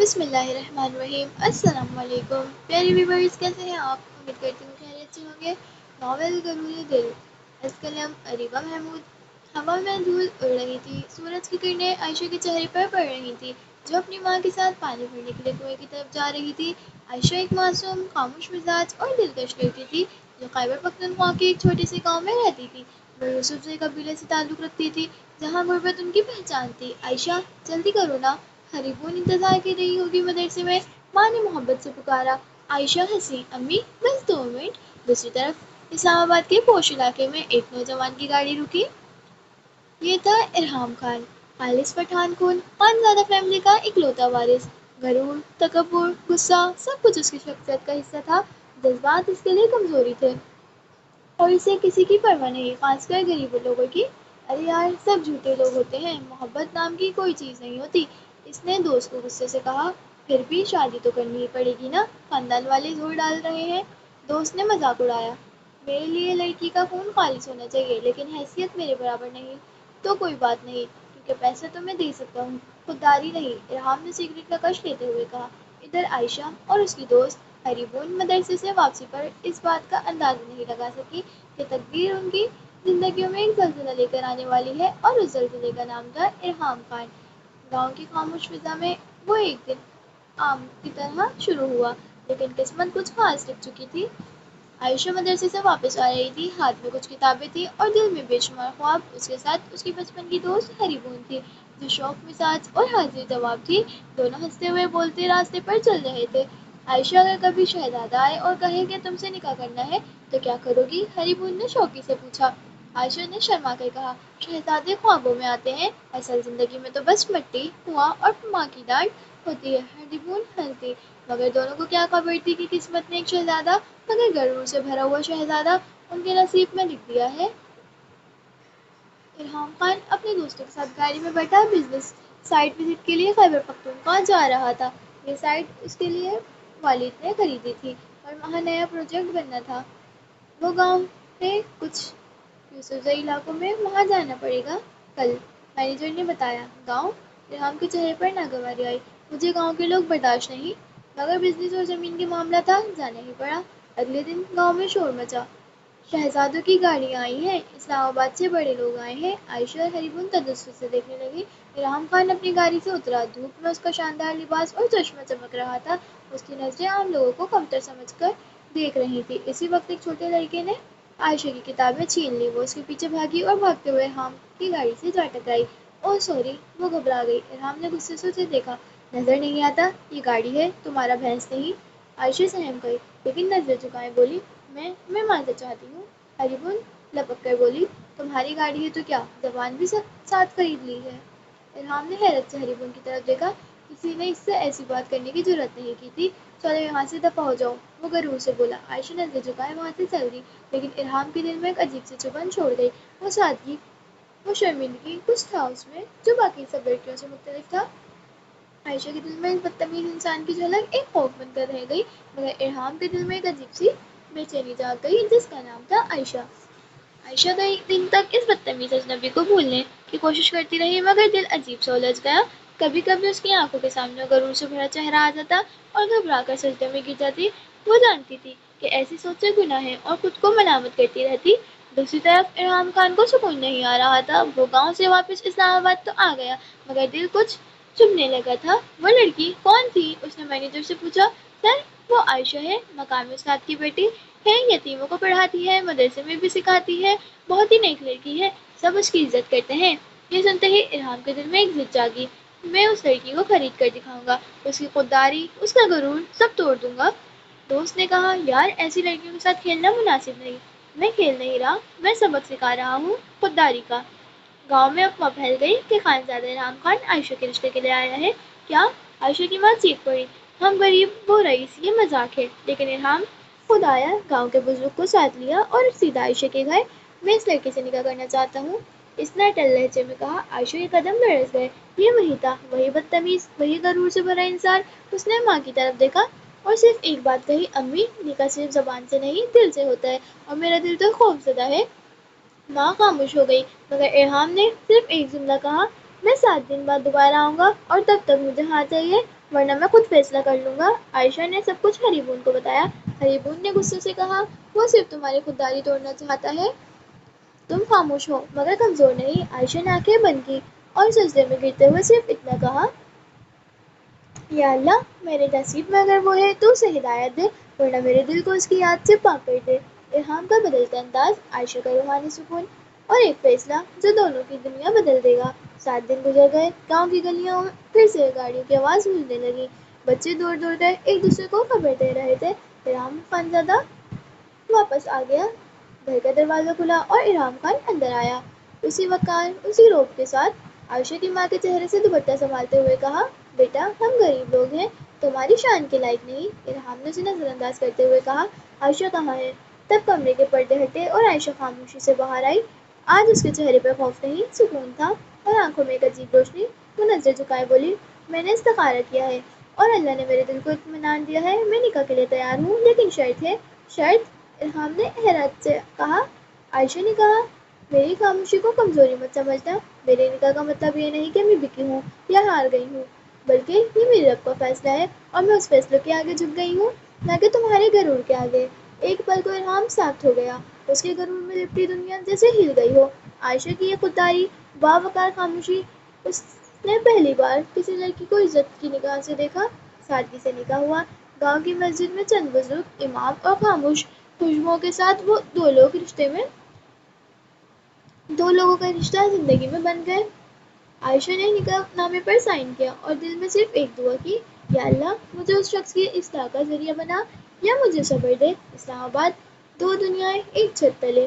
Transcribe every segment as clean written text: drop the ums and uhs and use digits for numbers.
بسم اللہ الرحمن الرحیم۔ السلام علیکم پیارے ویورز، کیسے ہیں آپ؟ امید کرتی ہوں خیریت سے ہوں گے۔ ناول غرور دل، از قلم اریبہ محمود۔ ہوا میں دھول اڑ رہی تھی، سورج کی کرنیں عائشہ کے چہرے پر پڑ رہی تھی جو اپنی ماں کے ساتھ پانی بھرنے کے لیے کنویں کی طرف جا رہی تھی۔ عائشہ ایک معصوم، خاموش مزاج اور دلکش لڑکی تھی جو خیبر پختونخوا کے ایک چھوٹے سے گاؤں میں رہتی تھی۔ وہ یوسف زئی قبیلے سے تعلق رکھتی تھی جہاں غربت ان کی پہچان تھی۔ عائشہ، جلدی کرو نا، ہریبون انتظار کر رہی ہوگی مدرسے میں، ماں نے محبت سے پکارا۔ عائشہ ہنسی، امی بس 2 منٹ۔ دوسری طرف اسلام آباد کے پوش علاقے میں ایک نوجوان کی گاڑی رکی۔ یہ تھا ارحام خان، خالص پٹھان خون، خانزادہ فیملی کا اکلوتا وارث۔ غرور، تکبر، غصہ، سب کچھ اس کی شخصیت کا حصہ تھا۔ جذبات اس کے لیے کمزوری تھے اور اسے کسی کی پرواہ نہیں، خاص کر غریب لوگوں کی۔ ارے یار، سب جھوٹے لوگ ہوتے ہیں، محبت نام کی کوئی چیز نہیں ہوتی، اس نے دوست کو غصے سے کہا۔ پھر بھی شادی تو کرنی ہی پڑے گی نا، خاندان والے زور ڈال رہے ہیں، دوست نے مذاق اڑایا۔ میرے لیے لڑکی کا خون خالص ہونا چاہیے لیکن حیثیت میرے برابر نہیں تو کوئی بات نہیں، کیونکہ پیسہ تو میں دے سکتا ہوں، خودداری نہیں، ارحام نے سگریٹ کا کش لیتے ہوئے کہا۔ ادھر عائشہ اور اس کی دوست ہریبون مدرسے سے واپسی پر اس بات کا اندازہ نہیں لگا سکی کہ تقدیر ان کی زندگیوں میں ایک زلزلہ لے کر آنے والی ہے، اور اس زلزلے کا نام تھا ارحام خان۔ گاؤں کی خاموش فضا میں وہ ایک دن عام کی طرح شروع ہوا، لیکن قسمت کچھ خاص لکھ چکی تھی۔ عائشہ مدرسے سے واپس آ رہی تھی، ہاتھ میں کچھ کتابیں تھیں اور دل میں بے شمار خواب۔ اس کے ساتھ اس کی بچپن کی دوست ہریبون تھی جو شوخ مزاج اور حاضر جواب تھی۔ دونوں ہنستے ہوئے بولتے راستے پر چل رہے تھے۔ عائشہ، اگر کبھی شہزادہ آئے اور کہے کہ تم سے نکاح کرنا ہے تو کیا کرو گی؟ ہریبون نے شوقی سے پوچھا۔ عائشہ نے شرما کر کہا، شہزادے خوابوں میں آتے ہیں، اصل زندگی میں تو بس مٹی، کنواں اور ماں کی ڈانٹ ہوتی ہے۔ ہریبون ہنس دی، مگر دونوں کو کیا خبر تھی کہ قسمت نے ایک شہزادہ، مگر غرور سے بھرا ہوا شہزادہ، ان کے نصیب میں لکھ دیا ہے۔ ارحام خان اپنے دوستوں کے ساتھ گاڑی میں بیٹھا بزنس سائٹ وزٹ کے لیے خیبر پختونخوا جا رہا تھا۔ یہ سائٹ اس کے لیے والد نے خریدی تھی اور وہاں نیا پروجیکٹ بننا تھا۔ وہ گاؤں ہے کچھ یوسف زئی علاقوں میں، وہاں جانا پڑے گا کل، مینیجر نے بتایا۔ گاؤں؟ ارحام کے چہرے پر ناگواری آئی۔ مجھے گاؤں کے لوگ برداشت نہیں، مگر بزنس اور زمین کے معاملہ تھا، جانا ہی پڑا۔ اگلے دن گاؤں میں شور مچا، شہزادوں کی گاڑیاں آئی ہیں، اسلام آباد سے بڑے لوگ آئے ہیں۔ عائشہ اور ہریبون تجسس سے دیکھنے لگی۔ ارحام خان اپنی گاڑی سے اترا، دھوپ میں اس کا شاندار لباس اور چشمہ چمک رہا تھا، اس کی نظریں عام لوگوں کو کمتر سمجھ کر دیکھ رہی تھیں۔ اسی وقت ایک چھوٹے لڑکے نے عائشہ کی کتابیں چھین لی، وہ اس کے پیچھے بھاگی اور بھاگتے ہوئے ارحام کی گاڑی سے جا ٹکرائی۔ اوہ سوری، وہ گھبرا گئی۔ ارحام نے غصے سے اسے دیکھا، نظر نہیں آتا یہ گاڑی ہے، تمہارا بھینس نہیں؟ عائشہ سہم گئی لیکن نظریں جھکائے بولی، میں معذرت چاہتی ہوں۔ ہریبون لپک کر بولی، تمہاری گاڑی ہے تو کیا زبان بھی ساتھ خرید لی ہے؟ ارحام نے حیرت سے ہریبون کی طرف دیکھا، کسی نے اس سے ایسی بات کرنے کی جرات نہیں کی تھی۔ چلو یہاں سے دفعہ ہو جاؤ، وہ غرور سے بولا۔ عائشہ نظریں جھکائے وہاں سے چل دی، لیکن ارحام کے دل میں ایک عجیب سی چبھن چھوڑ گئی، وہ سادگی، وہ شرمندگی، کچھ تھا اس میں جو باقی سب لڑکیوں سے مختلف تھا۔ عائشہ کے دل میں اس بدتمیز انسان کی جھلک ایک خوف بن کر رہ گئی، مگر ارحام کے دل میں ایک عجیب سی بے چینی جاگ گئی جس کا نام تھا عائشہ۔ عائشہ کئی دن تک اس بدتمیز اجنبی کو بھولنے کی کوشش کرتی رہی، مگر دل عجیب سا الجھ گیا۔ کبھی کبھی اس کی آنکھوں کے سامنے غرور سے بھرا چہرہ آ جاتا اور گھبرا کر سجدے میں گر جاتی۔ وہ جانتی تھی کہ ایسی سوچیں گناہ ہیں اور خود کو ملامت کرتی رہتی۔ دوسری طرف ارحام خان کو سکون نہیں آ رہا تھا۔ وہ گاؤں سے واپس اسلام آباد تو آ گیا، مگر دل کچھ چبھنے لگا تھا۔ وہ لڑکی کون تھی؟ اس نے مینیجر سے پوچھا۔ سر، وہ عائشہ ہے، مقامی استاد کی بیٹی ہے، یتیموں کو پڑھاتی ہے، مدرسے میں بھی سکھاتی ہے، بہت ہی نیک لڑکی ہے، سب اس کی عزت کرتے ہیں۔ یہ سنتے ہی ارحام کے دل میں ایک ضد جاگی، میں اس لڑکی کو خرید کر دکھاؤں گا، اس کی خودداری، اس کا غرور، سب توڑ دوں گا۔ دوست نے کہا، یار ایسی لڑکیوں کے ساتھ کھیلنا مناسب نہیں۔ میں کھیل نہیں رہا، میں سبق سکھا رہا ہوں، خودداری کا۔ گاؤں میں افواہ پھیل گئی کہ خانزادہ ارحام خان عائشہ کے رشتے کے لیے آیا ہے۔ کیا؟ عائشہ کی ماں چیخ پڑی، ہم غریب وہ رئیس، یہ مذاق ہے۔ لیکن ارحام خود آیا، گاؤں کے بزرگ کو ساتھ لیا اور سیدھا عائشہ کے گھر۔ میں اس لڑکے سے نکاح کرنا چاہتا ہوں، اس نے اٹل لہجے میں کہا۔ عائشہ کے قدم لرز گئے، یہ وہی تھا، وہی بدتمیز، وہی غرور سے بھرا انسان۔ اس نے ماں کی طرف دیکھا اور صرف ایک بات کہی، امی، نکاح صرف زبان سے نہیں دل سے ہوتا ہے، اور میرا دل تو خوف زدہ ہے۔ ماں خاموش ہو گئی، مگر ارحام نے صرف ایک جملہ کہا، میں 7 دن بعد دوبارہ آؤں گا اور تب تک مجھے ہاں چاہیے۔ ورنہ میں خود فیصلہ کر لوں گا۔ عائشہ نے سب کچھ ہریبون کو بتایا۔ ہریبون نے غصے سے کہا، وہ صرف تمہاری خودداری توڑنا چاہتا ہے، تم خاموش ہو مگر کمزور نہیں۔ عائشہ نے آنکھیں بند کی اور سجدے میں گرتے ہوئے صرف اتنا کہا، یا اللہ، میرے نصیب میں اگر وہ ہے تو اسے ہدایت دے، ورنہ میرے دل کو اس کی یاد سے پاک کر دے۔ الہام کا بدلتا انداز، عائشہ کا روحانی سکون، اور ایک فیصلہ جو دونوں کی دنیا بدل دے گا۔ 7 دن گزر گئے، گاؤں کی گلیوں میں پھر سے گاڑیوں کی آواز گونجنے لگی، بچے دوڑ دوڑ کر ایک دوسرے کو خبر دے رہے تھے۔ الہام خانزادہ واپس آ گیا۔ گھر کا دروازہ کھلا اور الہام خان اندر آیا، اسی وقار، اسی روب کے ساتھ۔ عائشہ کی ماں کے چہرے سے دوپٹہ سنبھالتے ہوئے کہا، بیٹا، ہم غریب لوگ ہیں، تمہاری شان کے لائق نہیں۔ الہام نے اسے نظر انداز کرتے ہوئے کہا، عائشہ کہاں ہے؟ تب کمرے کے پردے ہٹے اور عائشہ خاموشی سے باہر آئی۔ آج اس کے چہرے پر خوف نہیں، سکون تھا، اور آنکھوں میں ایک عجیب روشنی۔ وہ نظریں جھکائے بولی، میں نے استخارہ کیا ہے اور اللہ نے میرے دل کو اطمینان دیا ہے، میں نکاح کے لیے تیار ہوں، لیکن شرط ہے۔ شرط؟ الہام نے حیرت سے کہا۔ عائشہ نے کہا، میری خاموشی کو کمزوری مت سمجھنا، میرے نکاح کا مطلب یہ نہیں کہ میں بکی ہوں یا ہار گئی ہوں، بلکہ یہ میرے رب کا فیصلہ ہے اور میں اس فیصلے کے آگے جھک گئی ہوں، نہ کہ تمہارے غرور کے آگے۔ ایک پل کو الہام ساکت ہو گیا، اس کے غرور میں لپٹی دنیا جیسے ہل گئی ہو۔ عائشہ کی یہ خودداری، باوقار خاموشی، اس نے پہلی بار کسی لڑکی کو عزت کی نگاہ سے دیکھا۔ سادگی سے نکاح ہوا، گاؤں کی مسجد میں چند بزرگ، امام اور خاموش خوشبوؤں کے ساتھ وہ دو لوگوں کا رشتہ زندگی میں بن گئے۔ عائشہ نے نکاح نامے پر سائن کیا اور دل میں صرف ایک دعا کی، یا اللہ، مجھے اس شخص کی اصلاح کا ذریعہ بنا یا مجھے صبر دے۔ اسلام آباد، دو دنیائیں ایک چھت تلے۔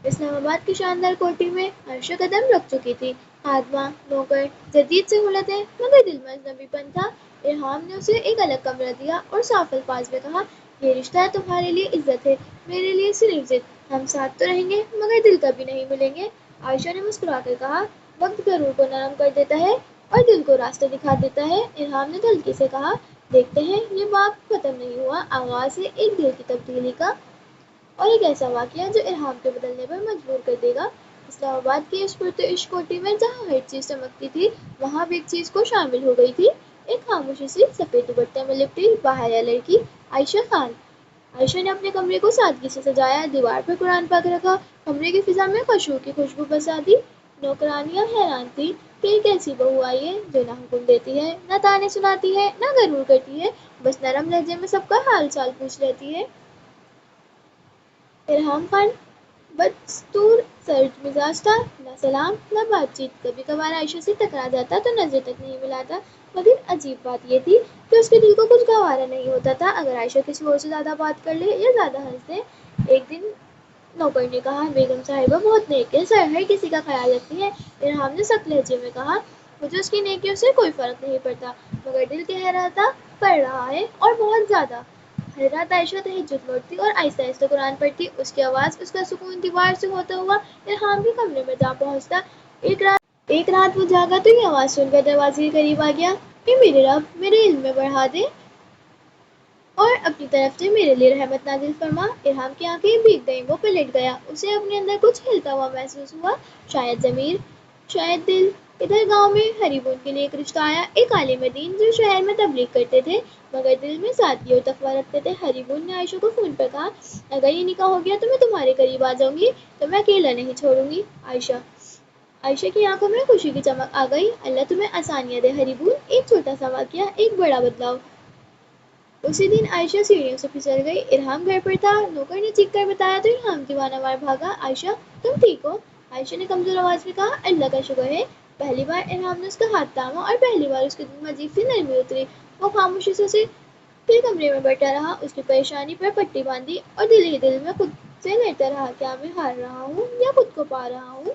اسلام آباد کی شاندار کوٹھی میں عائشہ قدم رکھ چکی تھی۔ خادمہ، نوکر، جدید سہولتیں، مگر دل میں اجنبی پن تھا۔ الہام نے اسے ایک الگ کمرہ دیا اور صاف الفاظ میں کہا، یہ رشتہ تمہارے لیے عزت ہے، میرے لیے صرف ضد، ہم ساتھ تو رہیں گے مگر دل کبھی نہیں ملیں گے۔ عائشہ نے مسکرا کر کہا، وقت غرور کو نرم کر دیتا ہے اور دل کو راستہ دکھا دیتا ہے۔ الہام نے دھلکی سے کہا، دیکھتے ہیں، یہ باب ختم نہیں ہوا، آغاز ہے ایک دل کی تبدیلی کا، اور ایک ایسا واقعہ جو الہام کے بدلنے پر مجبور کر دے گا۔ اسلام آباد کی اس پرتعشق کوٹھی میں جہاں ہر چیز چمکتی تھی، وہاں بھی ایک چیز کو شامل ہو گئی تھی، ایک خاموشی سی سفید دوپٹے میں لپٹی باحیا لڑکی، عائشہ خان۔ عائشہ نے اپنے کمرے کو سادگی سے سجایا، دیوار پر قرآن پاک رکھا، کمرے کی فضا میں خشوع کی خوشبو بسا دی۔ نوکرانیاں حیران تھیں کہ ایک ایسی بہو آئی ہے جو نہ حکم دیتی ہے، نہ طعنے سناتی ہے، نہ غرور کرتی ہے، بس نرم لہجے میں سب کا حال چال پوچھ لیتی ہے۔ الہام خان بدستور سرد مزاج تھا، نہ سلام نہ بات چیت، کبھی کبھار عائشہ سے ٹکرا جاتا تو نظر تک نہیں ملاتا، مگر عجیب بات یہ تھی کہ اس کے دل کو کچھ گوارا نہیں ہوتا تھا اگر عائشہ کسی اور سے زیادہ بات کر لے یا زیادہ ہنس دے۔ ایک دن نوکر نے کہا، بیگم صاحبہ بہت نیک ہے سر، ہر کسی کا خیال رکھتی ہے۔ الہام نے سخت لہجے میں کہا، مجھے اس کی نیکیوں سے کوئی فرق نہیں پڑتا، مگر دل کہہ رہا تھا، پڑھ رہا ہے اور بہت زیادہ۔ ہر رات عائشہ تہجد پڑھتی اور آہستہ آہستہ قرآن پڑھتی، اس کی آواز، اس کا سکون دیوار سے ہوتا ہوا الہام کے کمرے میں جا پہنچتا۔ ایک رات وہ جاگا تو یہ آواز سن کر دروازے کے قریب آ گیا، اے میرے رب، میرے علم میں بڑھا دے اور اپنی طرف سے میرے لیے رحمت نازل فرما۔ الہام کی آنکھیں بھیگ گئیں، وہ پلٹ گیا، اسے اپنے اندر کچھ ہلتا ہوا محسوس ہوا، شاید ضمیر، شاید دل۔ ادھر گاؤں میں ہریبون کے لیے ایک رشتہ آیا، ایک عالم دین جو شہر میں تبلیغ کرتے تھے مگر دل میں سادگی اور تقویٰ رکھتے تھے۔ ہریبون نے عائشہ کو فون پر کہا، اگر یہ نکاح ہو گیا تو میں تمہارے قریب آ جاؤں گی، تمہیں اکیلا نہیں چھوڑوں گی۔ عائشہ کی آنکھوں میں خوشی کی چمک آ گئی، اللہ تمہیں آسانیاں دے ہریبون۔ ایک چھوٹا سا واقعہ، ایک بڑا بدلاؤ۔ اسی دن عائشہ سیڑھیوں سے پھسل گئی، الہام گھر پر تھا، نوکر نے چیخ کر بتایا تو الہام دیوانہ وار بھاگا، عائشہ تم ٹھیک ہو؟ عائشہ نے کمزور آواز میں کہا، اللہ کا شکر ہے۔ پہلی بار الہام نے اس کا ہاتھ تھاما اور پہلی بار اس کے دل میں عجیب سی نرمی اتری۔ وہ خاموشی سے اسے پھر کمرے میں بیٹھا رہا، اس کی پریشانی پر پٹی باندھی اور دل ہی دل میں خود سے لڑتا رہا، کیا میں ہار رہا ہوں یا خود کو پا رہا ہوں؟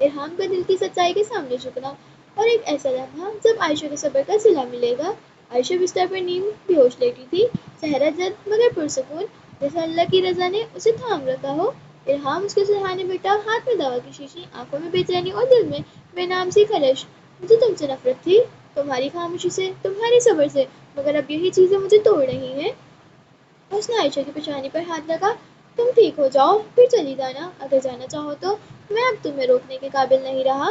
الہام کا دل کی سچائی کے سامنے جھکنا، اور ایک ایسا لمحہ جب عائشہ کے صبر کا صلہ ملے گا۔ عائشہ بستر پر نیم بیہوش لیٹی تھی، چہرہ جلد مگر پرسکون، جیسے اللہ کی رضا نے اسے تھام رکھا ہو۔ الہام اس کے سرہانے بیٹھا، ہاتھ میں دوا کی شیشی، آنکھوں میں بے چینی اور دل میں بے نام سی خلش۔ مجھے تم سے نفرت تھی، تمہاری خاموشی سے، تمہارے صبر سے، مگر اب یہی چیزیں مجھے توڑ رہی ہیں۔ اس نے عائشہ کی پیشانی پر ہاتھ رکھا، تم ٹھیک ہو جاؤ پھر چلی جانا، اگر جانا چاہو تو، میں اب تمہیں روکنے کے قابل نہیں رہا۔